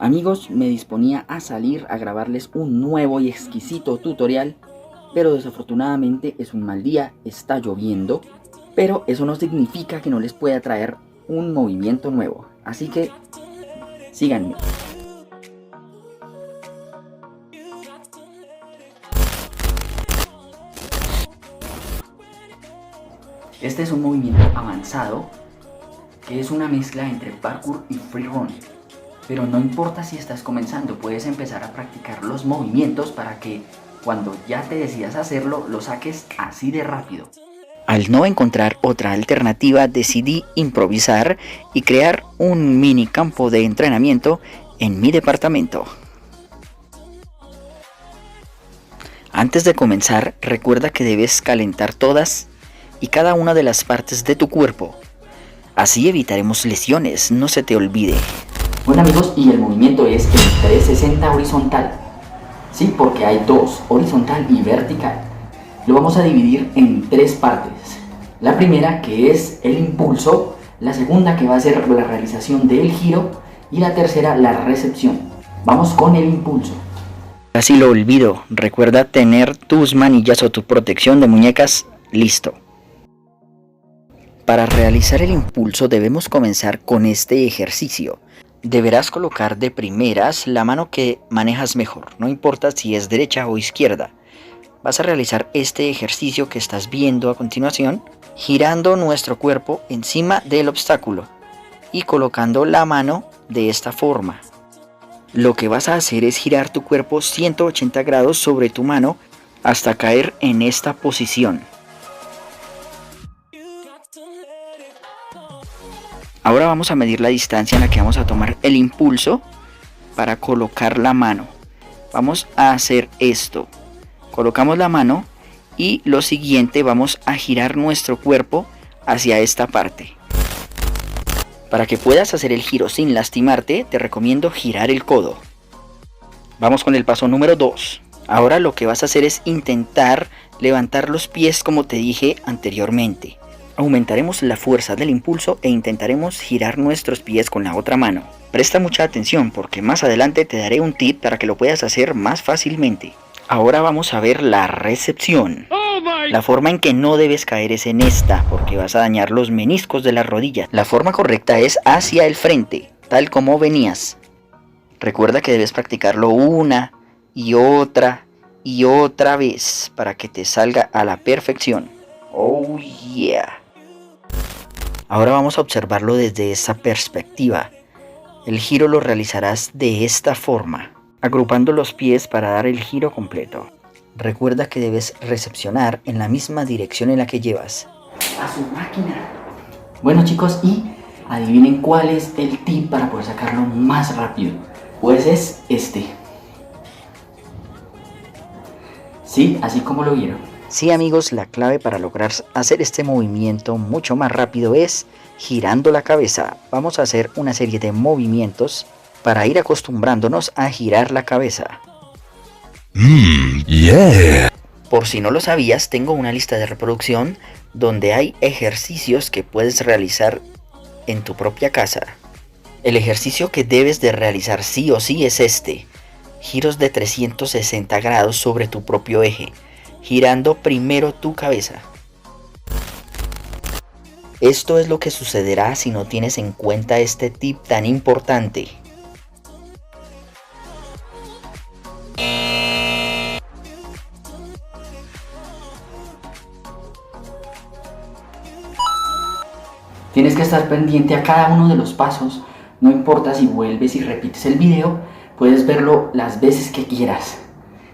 Amigos, me disponía a salir a grabarles un nuevo y exquisito tutorial, pero desafortunadamente es un mal día, está lloviendo, pero eso no significa que no les pueda traer un movimiento nuevo, así que síganme. Este es un movimiento avanzado que es una mezcla entre parkour y freerun. Pero no importa si estás comenzando, puedes empezar a practicar los movimientos para que cuando ya te decidas hacerlo, lo saques así de rápido. Al no encontrar otra alternativa, decidí improvisar y crear un mini campo de entrenamiento en mi departamento. Antes de comenzar, recuerda que debes calentar todas y cada una de las partes de tu cuerpo. Así evitaremos lesiones, no se te olvide. Bueno amigos, y el movimiento es el 360 horizontal. Sí, porque hay dos, horizontal y vertical. Lo vamos a dividir en tres partes. La primera, que es el impulso. La segunda, que va a ser la realización del giro. Y la tercera, la recepción. Vamos con el impulso. Casi lo olvido, recuerda tener tus manillas o tu protección de muñecas listo. Para realizar el impulso debemos comenzar con este ejercicio. Deberás colocar de primeras la mano que manejas mejor, no importa si es derecha o izquierda. Vas a realizar este ejercicio que estás viendo a continuación, girando nuestro cuerpo encima del obstáculo y colocando la mano de esta forma. Lo que vas a hacer es girar tu cuerpo 180 grados sobre tu mano hasta caer en esta posición. Ahora vamos a medir la distancia en la que vamos a tomar el impulso para colocar la mano. Vamos a hacer esto. Colocamos la mano y lo siguiente, vamos a girar nuestro cuerpo hacia esta parte. Para que puedas hacer el giro sin lastimarte, te recomiendo girar el codo. Vamos con el paso número 2. Ahora lo que vas a hacer es intentar levantar los pies como te dije anteriormente. Aumentaremos la fuerza del impulso e intentaremos girar nuestros pies con la otra mano. Presta mucha atención porque más adelante te daré un tip para que lo puedas hacer más fácilmente. Ahora vamos a ver la recepción. La forma en que no debes caer es en esta, porque vas a dañar los meniscos de la rodilla. La forma correcta es hacia el frente, tal como venías. Recuerda que debes practicarlo una y otra vez para que te salga a la perfección. Oh yeah. Ahora vamos a observarlo desde esta perspectiva. El giro lo realizarás de esta forma, agrupando los pies para dar el giro completo. Recuerda que debes recepcionar en la misma dirección en la que llevas. A su máquina. Bueno chicos, y adivinen cuál es el tip para poder sacarlo más rápido. Pues es este. Sí, así como lo vieron. Sí amigos, la clave para lograr hacer este movimiento mucho más rápido es girando la cabeza. Vamos a hacer una serie de movimientos para ir acostumbrándonos a girar la cabeza. Yeah. Por si no lo sabías, tengo una lista de reproducción donde hay ejercicios que puedes realizar en tu propia casa. El ejercicio que debes de realizar sí o sí es este. Giros de 360 grados sobre tu propio eje, girando primero tu cabeza. Esto es lo que sucederá si no tienes en cuenta este tip tan importante. Tienes que estar pendiente a cada uno de los pasos, no importa si vuelves y repites el video, puedes verlo las veces que quieras.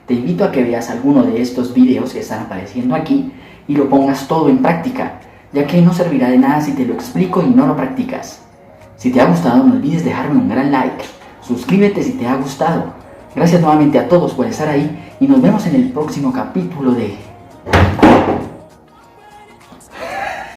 Te invito a que veas alguno de estos videos que están apareciendo aquí y lo pongas todo en práctica, ya que no servirá de nada si te lo explico y no lo practicas. Si te ha gustado, no olvides dejarme un gran like, suscríbete si te ha gustado. Gracias nuevamente a todos por estar ahí y nos vemos en el próximo capítulo de